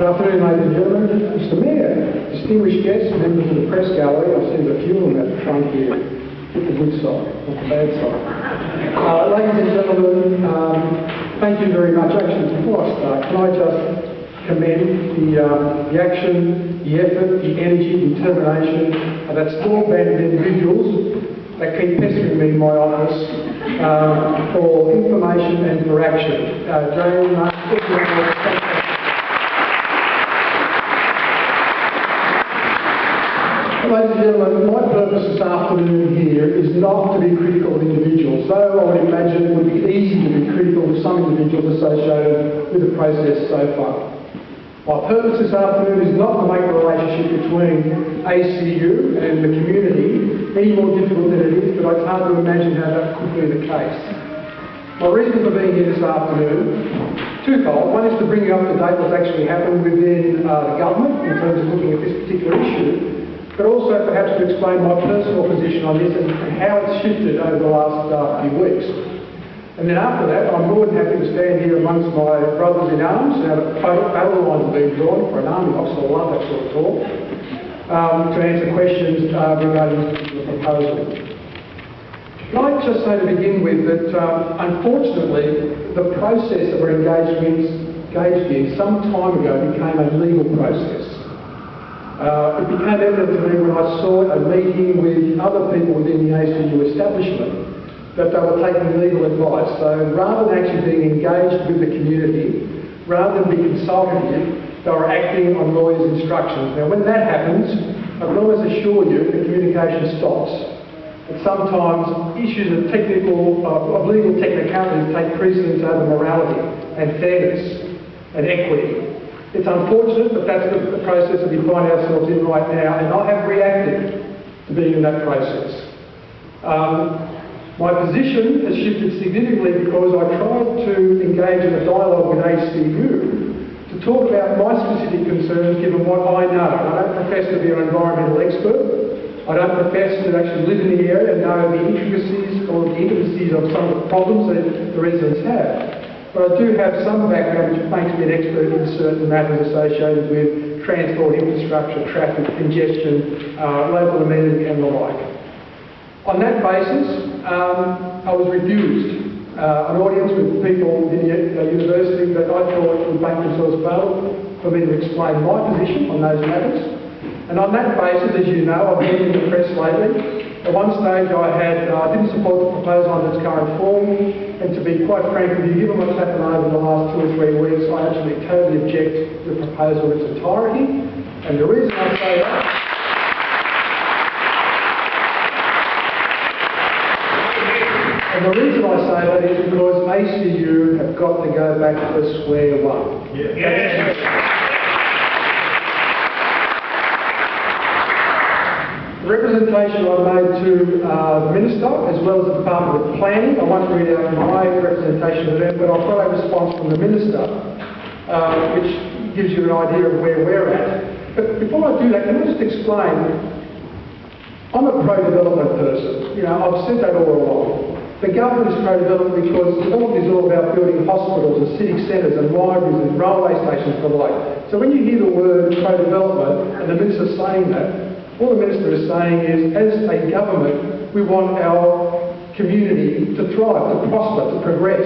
Good afternoon, ladies and gentlemen. Mr. Mayor, distinguished guests, members of the press gallery, I see there's a few of them at the front here. Hit the good side, not the bad side. Ladies and gentlemen, thank you very much. Actually, before I start, can I just commend the action, the effort, the energy, the determination of that small band of individuals that keep pestering me in my office for information and for action. Jane, Mark, ladies and gentlemen, my purpose this afternoon here is not to be critical of individuals, though I would imagine it would be easy to be critical of some individuals associated with the process so far. My purpose this afternoon is not to make the relationship between ACU and the community any more difficult than it is, but it's hard to imagine how that could be the case. My reason for being here this afternoon, twofold. One is to bring you up to date what's actually happened within the government in terms of looking at this particular issue, but also perhaps to explain my personal position on this and how it's shifted over the last few weeks. And then after that, I'm more than happy to stand here amongst my brothers in arms. Now the battle lines have been drawn for an army officer. I love that sort of talk. To answer questions regarding the proposal. Can I just say to begin with that unfortunately the process that we're engaged in some time ago became a legal process. It became evident to me when I saw a meeting with other people within the ACU establishment that they were taking legal advice. So rather than actually being engaged with the community, rather than being consultative, they were acting on lawyers' instructions. Now when that happens, I can always assure you the communication stops. And sometimes issues of legal technicalities take precedence over morality and fairness and equity. It's unfortunate, but that's the process that we find ourselves in right now, and I have reacted to being in that process. My position has shifted significantly because I tried to engage in a dialogue with ACU to talk about my specific concerns given what I know. I don't profess to be an environmental expert. I don't profess to actually live in the area and know the intricacies or the intricacies of some of the problems that the residents have. But I do have some background which makes me an expert in certain matters associated with transport infrastructure, traffic, congestion, local amenity and the like. On that basis, I was refused an audience with people in the university that I thought would make themselves available for me to explain my position on those matters. And on that basis, as you know, I've been in the press lately. At one stage I didn't support the proposal under its current form, and to be quite frank with you, given what's happened over the last 2 or 3 weeks, I actually totally object to the proposal in its entirety. And the reason I say that is because ACU have got to go back to square one. The representation I made to the Minister, as well as the Department of Planning, I won't read out my representation of them, but I've got a response from the Minister, which gives you an idea of where we're at. But before I do that, can I just explain, I'm a pro-development person. You know, I've said that all along. The government is pro-development because development is all about building hospitals and civic centres and libraries and railway stations and the like. So when you hear the word pro-development and the Minister saying that, all the Minister is saying is, as a government, we want our community to thrive, to prosper, to progress.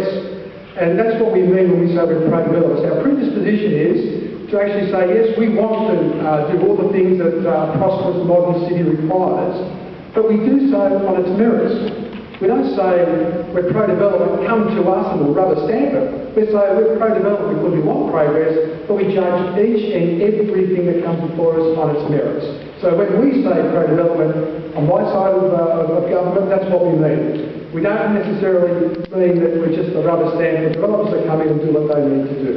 And that's what we mean when we say we're pro-development. So our predisposition is to actually say, yes, we want to do all the things that a prosperous modern city requires, but we do so on its merits. We don't say we're pro-development, come to us and we'll rubber stamp it. We say we're pro-development because we want progress, but we judge each and everything that comes before us on its merits. So when we say pro-development on my side of government, that's what we mean. We don't necessarily mean that we're just a rubber stamp for developers that come in and do what they need to do.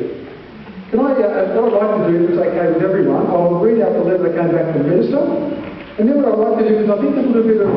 What I'd like to do, if it's okay with everyone, I'll read out the letter that came back from the Minister. And then what I'd like to do, because I think there's a little bit of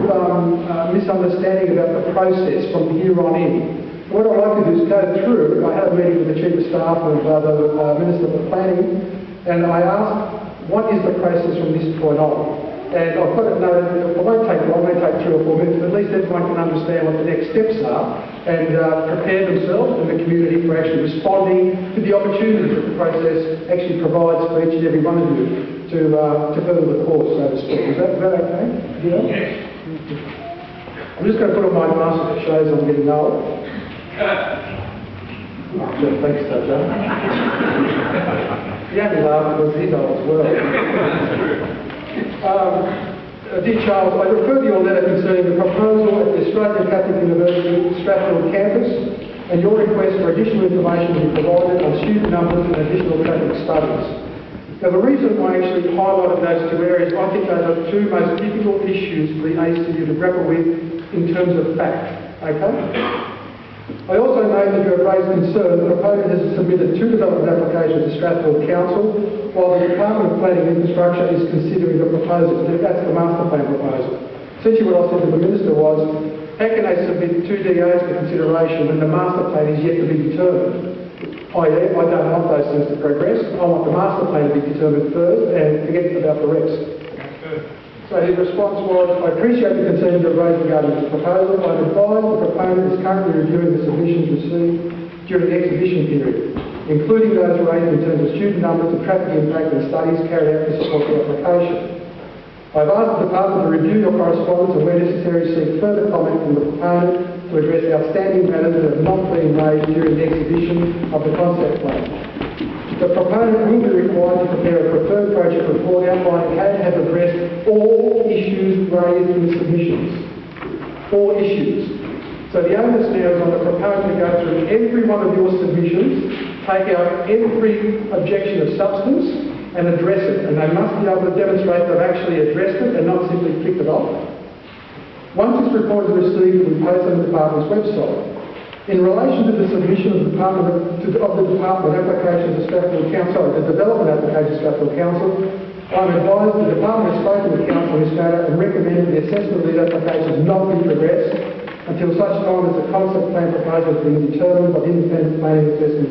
misunderstanding about the process from here on in. What I'd like to do is go through, I had a meeting with the Chief of Staff of the Minister for Planning, and I asked, what is the process from this point on? And I've got it noted, it won't take long, it may take 3 or 4 minutes, but at least everyone can understand what the next steps are and prepare themselves and the community for actually responding to the opportunities that the process actually provides for each and every one of you to further the course, so to speak. Is that okay? Yeah? Yes. I'm just going to put on my glasses that shows I'm getting old. Oh, good, thanks, Joe. He only laughed because he's old as well. Dear Charles, I refer to your letter concerning the proposal at the Australian Catholic University Strathfield campus and your request for additional information to be provided on student numbers and additional Catholic studies. Now, the reason I actually highlighted those 2 areas, I think those are the 2 most difficult issues for the ACU to grapple with in terms of fact. Okay? I also know that you have raised concern that the proponent has submitted 2 development applications to Strathfield Council, while the Department of Planning and Infrastructure is considering the proposal. That's the master plan proposal. Essentially what I said to the Minister was, how can they submit 2 DAs for consideration when the master plan is yet to be determined? I don't want those things to progress. I want the master plan to be determined first and forget about the rest. So his response was, I appreciate the concerns you have raised regarding this proposal. I advise the proponent is currently reviewing the submissions received during the exhibition period, including those raised in terms of student numbers, the traffic impact and studies carried out to support the application. I've asked the department to review your correspondence and where necessary seek further comment from the proponent to address outstanding matters that have not been raised during the exhibition of the concept plan. The proponent will be required to prepare a preferred project report outlining how to have addressed all issues raised in the submissions. All issues. So the onus now is on the proponent to go through every one of your submissions, take out every objection of substance and address it. And they must be able to demonstrate they've actually addressed it and not simply ticked it off. Once this report is received, it will be posted on the department's website. In relation to the submission of the department application to Strathfield Council, the development application to Strathfield Council, I'm advised the department has spoken with council on this matter and recommended the assessment of these applications not be progressed until such time as the concept plan proposal has been determined by the independent planning assessment